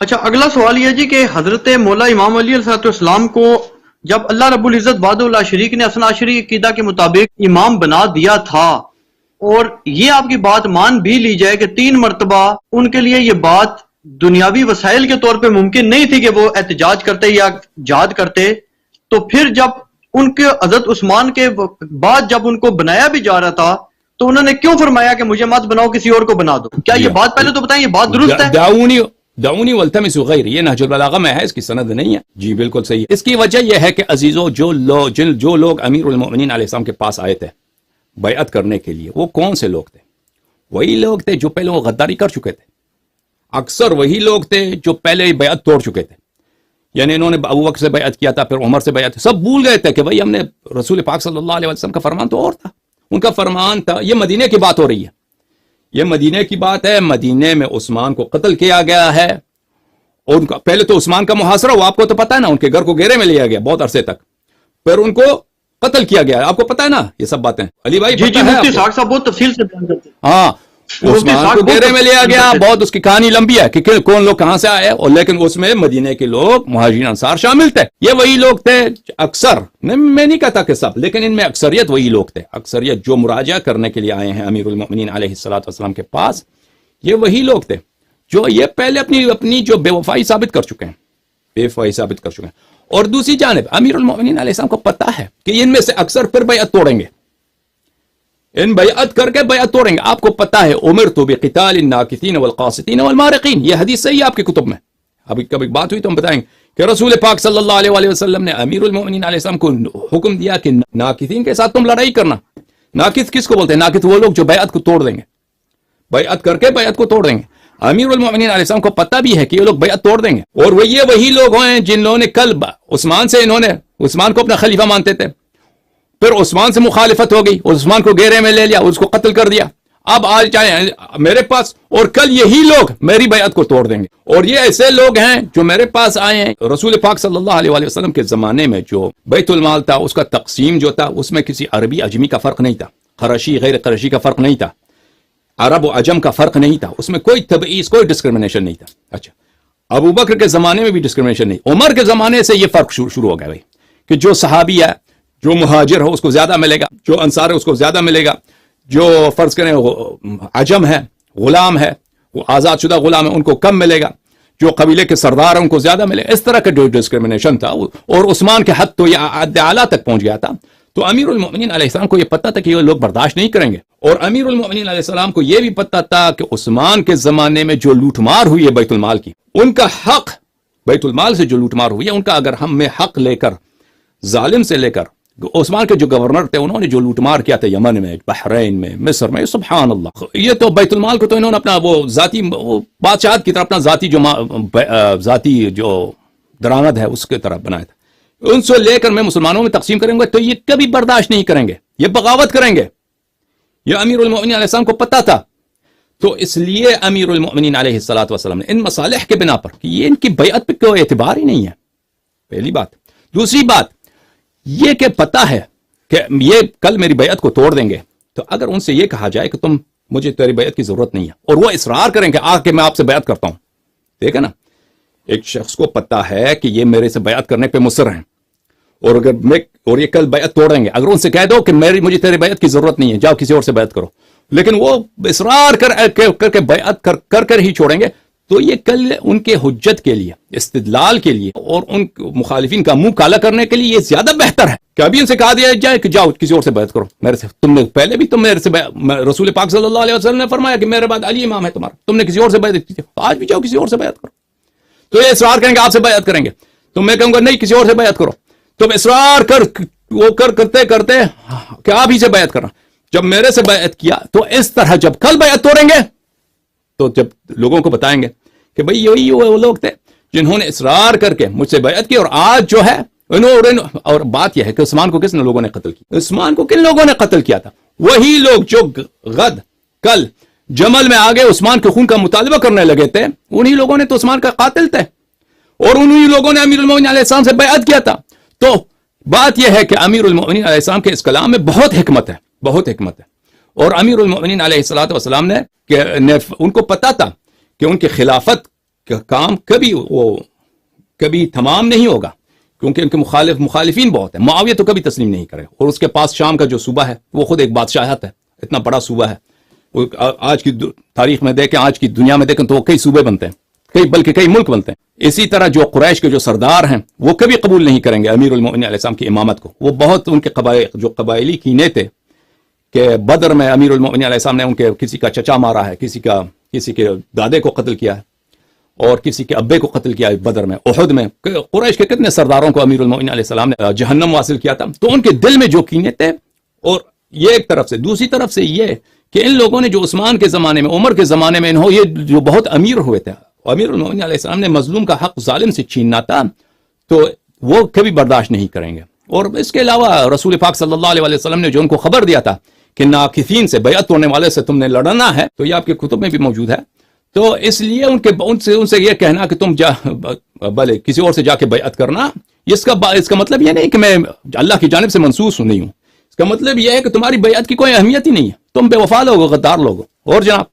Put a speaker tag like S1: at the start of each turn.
S1: اچھا، اگلا سوال یہ جی کہ حضرت مولا امام علی علیہ السلام کو جب اللہ رب العزت وحدہ لا شریک نے حسن عشری عقیدہ کے مطابق امام بنا دیا تھا، اور یہ آپ کی بات مان بھی لی جائے کہ 3 مرتبہ ان کے لیے یہ بات دنیاوی وسائل کے طور پہ ممکن نہیں تھی کہ وہ احتجاج کرتے یا جہاد کرتے، تو پھر جب ان کے حضرت عثمان کے بعد جب ان کو بنایا بھی جا رہا تھا تو انہوں نے کیوں فرمایا کہ مجھے مت بناؤ، کسی اور کو بنا دو؟ کیا یہ بات پہلے تو بتائیں، یہ بات درست ہے؟
S2: دعونی والتمس غیر، یہ نہج البلاغہ میں ہے، اس کی سند نہیں ہے. جی بالکل صحیح ہے. اس کی وجہ یہ ہے کہ عزیزو جو لوگ امیر المؤمنین علیہ السلام کے پاس آئے تھے بیعت کرنے کے لیے، وہ کون سے لوگ تھے؟ وہی لوگ تھے جو پہلے وہ غداری کر چکے تھے. اکثر وہی لوگ تھے جو پہلے بیعت توڑ چکے تھے. یعنی انہوں نے ابو بکر سے بیعت کیا تھا، پھر عمر سے بیعت، سب بھول گئے تھے کہ بھائی ہم نے رسول پاک صلی اللہ علیہ وسلم کا فرمان تو اور تھا. ان کا فرمان تھا، یہ مدینے کی بات ہو رہی ہے، یہ مدینے کی بات ہے. مدینے میں عثمان کو قتل کیا گیا ہے. ان کا پہلے تو عثمان کا محاصرہ ہوا، آپ کو تو پتا ہے نا، ان کے گھر کو گھیرے میں لیا گیا بہت عرصے تک، پھر ان کو قتل کیا گیا، آپ کو پتا ہے نا یہ سب باتیں. علی بھائی
S1: جی جی، مفتی صاحب بہت تفصیل سے بیان کرتے ہیں.
S2: ہاں، عثمان کو گھیرے میں لیا گیا، بہت اس کی کہانی لمبی ہے کہ کون لوگ کہاں سے آئے، اور لیکن اس میں مدینے کے لوگ مہاجرین انصار شامل تھے. یہ وہی لوگ تھے اکثر، میں نہیں کہتا کہ سب، لیکن ان میں اکثریت وہی لوگ تھے. اکثریت جو مراجعہ کرنے کے لیے آئے ہیں امیر المؤمنین علیہ الصلوۃ والسلام کے پاس، یہ وہی لوگ تھے جو یہ پہلے اپنی جو بے وفائی ثابت کر چکے ہیں. اور دوسری جانب امیر المؤمنین علیہ السلام کو پتا ہے کہ ان میں سے اکثر پھر بیعت توڑیں گے، ان بیعت کر کے بیعت توڑیں گے. آپ کو پتا ہے امرت بقتال الناکثین والقاسطین والمارقین، یہ حدیث صحیح ہے آپ کی کتب میں. ابھی کبھی بات ہوئی تو ہم بتائیں گے کہ رسول پاک صلی اللہ علیہ وسلم نے امیر المؤمنین علیہ السلام کو حکم دیا کہ ناکثین کے ساتھ تم لڑائی کرنا. ناکث کس کو بولتے ہیں؟ ناکث وہ لوگ جو بیعت کو توڑ دیں گے، بیعت کر کے بیعت کو توڑ دیں گے. امیر المؤمنین علیہ السلام کو پتہ بھی ہے کہ یہ لوگ بیعت توڑ دیں گے، اور وہ یہ وہی لوگ ہیں جنہوں نے کل عثمان سے، انہوں نے عثمان کو اپنا خلیفہ مانتے تھے، پھر عثمان سے مخالفت ہو گئی، عثمان کو گھیرے میں لے لیا، اس کو قتل کر دیا. اب آج چاہے میرے پاس، اور کل یہی لوگ میری بیعت کو توڑ دیں گے. اور یہ ایسے لوگ ہیں جو میرے پاس آئے ہیں. رسول پاک صلی اللہ علیہ وسلم کے زمانے میں جو بیت المال تھا، اس کا تقسیم جو تھا، اس میں کسی عربی اجمی کا فرق نہیں تھا، قریشی غیر قریشی کا فرق نہیں تھا، عرب و عجم کا فرق نہیں تھا، اس میں کوئی تبعیض، کوئی ڈسکرمنیشن نہیں تھا. اچھا، ابو بکر کے زمانے میں بھی ڈسکرمنیشن نہیں. عمر کے زمانے سے یہ فرق شروع ہو گیا بھائی کہ جو صحابی ہے، جو مہاجر ہو اس کو زیادہ ملے گا، جو انصار ہے اس کو زیادہ ملے گا، جو فرض کریں عجم ہے، غلام ہے، وہ آزاد شدہ غلام ہے، ان کو کم ملے گا، جو قبیلے کے سردار ہیں ان کو زیادہ ملے گا. اس طرح کا جو ڈسکرمنیشن تھا، اور عثمان کے حد تو یہ حد اعلیٰ تک پہنچ گیا تھا. تو امیر المؤمنین علیہ السلام کو یہ پتہ تھا کہ یہ لوگ برداشت نہیں کریں گے. اور امیر المؤمنین علیہ السلام کو یہ بھی پتہ تھا کہ عثمان کے زمانے میں جو لوٹ مار ہوئی ہے بیت المال کی، ان کا حق، بیت المال سے جو لوٹ مار ہوئی ہے ان کا اگر ہم میں حق لے کر، ظالم سے لے کر، عثمان کے جو گورنر تھے انہوں نے جو لوٹ مار کیا تھا یمن میں، بحرین میں، مصر میں، سبحان اللہ، یہ تو بیت المال کو تو انہوں نے اپنا وہ ذاتی بادشاہت کی طرف، اپنا ذاتی جو درآمد ہے اس کے طرف بنایا تھا. ان سے لے کر میں مسلمانوں میں تقسیم کریں گے تو یہ کبھی برداشت نہیں کریں گے، یہ بغاوت کریں گے. یہ امیر المؤمنین علیہ السلام کو پتہ تھا. تو اس لیے امیر المؤمنین علیہ الصلوۃ والسلام نے ان مصالح کے بنا پر کہ یہ ان کی بیعت پہ کوئی اعتبار ہی نہیں ہے، پہلی بات. دوسری بات یہ کہ پتہ ہے کہ یہ کل میری بیعت کو توڑ دیں گے، تو اگر ان سے یہ کہا جائے کہ تم، مجھے تیری بیعت کی ضرورت نہیں ہے، اور وہ اصرار کریں کہ آ کے میں آپ سے بیعت کرتا ہوں، ٹھیک ہے نا. ایک شخص کو پتہ ہے کہ یہ میرے سے بیعت کرنے پہ مصر ہیں، اور اگر اور یہ کل بیعت توڑیں گے، اگر ان سے کہہ دو کہ مجھے تیری بیعت کی ضرورت نہیں ہے، جاؤ کسی اور سے بیعت کرو، لیکن وہ اصرار کر کے بیعت کر ہی چھوڑیں گے، تو یہ کل ان کے حجت کے لیے، استدلال کے لیے، اور ان مخالفین کا منہ کالا کرنے کے لیے یہ زیادہ بہتر ہے کہ ابھی ان سے کہا دیا جائے کہ جاؤ کسی اور سے بیعت کرو میرے سے. تم نے پہلے بھی میرے سے رسول پاک صلی اللہ علیہ وسلم نے فرمایا کہ میرے بعد علی امام ہے تمہارا، تم نے کسی اور سے بیعت کی تھی، آج بھی جاؤ کسی اور سے بیعت کرو. تو یہ اصرار کریں گے آپ سے بیعت کریں گے، تو میں کہوں گا نہیں کسی اور سے بیعت کرو. تم اصرار کرتے کہ آپ ہی سے بیعت کرنا. جب میرے سے بیعت کیا تو اس طرح جب کل بیعت توڑیں گے تو جب لوگوں کو بتائیں گے کہ بھئی یہی وہ لوگ تھے جنہوں نے اصرار کر کے مجھ سے بیعت کی، اور آج جو ہے اور بات یہ ہے کہ عثمان کو کس نے لوگوں نے قتل کیا؟ عثمان کو کن لوگوں نے قتل کیا تھا؟ وہی لوگ جو کل جمل میں آگے عثمان کے خون کا مطالبہ کرنے لگے تھے، انہی لوگوں نے تو عثمان کا قاتل تھے، اور انہی لوگوں نے امیر المؤمنین علیہ السلام سے بیعت کیا تھا. تو بات یہ ہے کہ امیر المؤمنین علیہ السلام کے اس کلام میں بہت حکمت ہے، بہت حکمت ہے. اور امیر المؤمنین علیہ الصلوۃ والسلام نے ان کو پتا تھا کہ ان کے خلافت کام کبھی تمام نہیں ہوگا، کیونکہ ان کے مخالفین بہت ہیں. معاویہ تو کبھی تسلیم نہیں کرے، اور اس کے پاس شام کا جو صوبہ ہے وہ خود ایک بادشاہت ہے، اتنا بڑا صوبہ ہے. آج کی تاریخ میں دیکھیں، آج کی دنیا میں دیکھیں تو وہ کئی صوبے بنتے ہیں، بلکہ کئی ملک بنتے ہیں. اسی طرح جو قریش کے جو سردار ہیں وہ کبھی قبول نہیں کریں گے امیر المؤمنین علیہ السلام کی امامت کو. وہ بہت ان کے جو قبائلی کینے تھے کہ بدر میں امیر المؤمنین علیہ السلام نے ان کے کسی کا چچا مارا ہے، کسی کے دادے کو قتل کیا ہے، اور کسی کے ابے کو قتل کیا ہے بدر میں. احد میں قریش کے کتنے سرداروں کو امیر المؤمنین علیہ السلام نے جہنم واصل کیا تھا. تو ان کے دل میں جو کینے تھے. اور یہ ایک طرف سے، دوسری طرف سے یہ کہ ان لوگوں نے جو عثمان کے زمانے میں، عمر کے زمانے میں یہ جو بہت امیر ہوئے تھے، امیر المؤمنین علیہ السلام نے مظلوم کا حق ظالم سے چھیننا تھا، تو وہ کبھی برداشت نہیں کریں گے. اور اس کے علاوہ رسول پاک صلی اللہ علیہ وسلم نے جو ان کو خبر دیا تھا کہ ناکثین سے، بیعت توڑنے والے سے تم نے لڑنا ہے، تو یہ آپ کے کتب میں بھی موجود ہے. تو اس لیے ان سے یہ کہنا کہ تم بھلے کسی اور سے جا کے بیعت کرنا، اس کا مطلب یہ نہیں کہ میں اللہ کی جانب سے منسوخ نہیں ہوں. اس کا مطلب یہ ہے کہ تمہاری بیعت کی کوئی اہمیت ہی نہیں ہے، تم بے وفا لوگ ہو، غدار لوگ ہو. اور جناب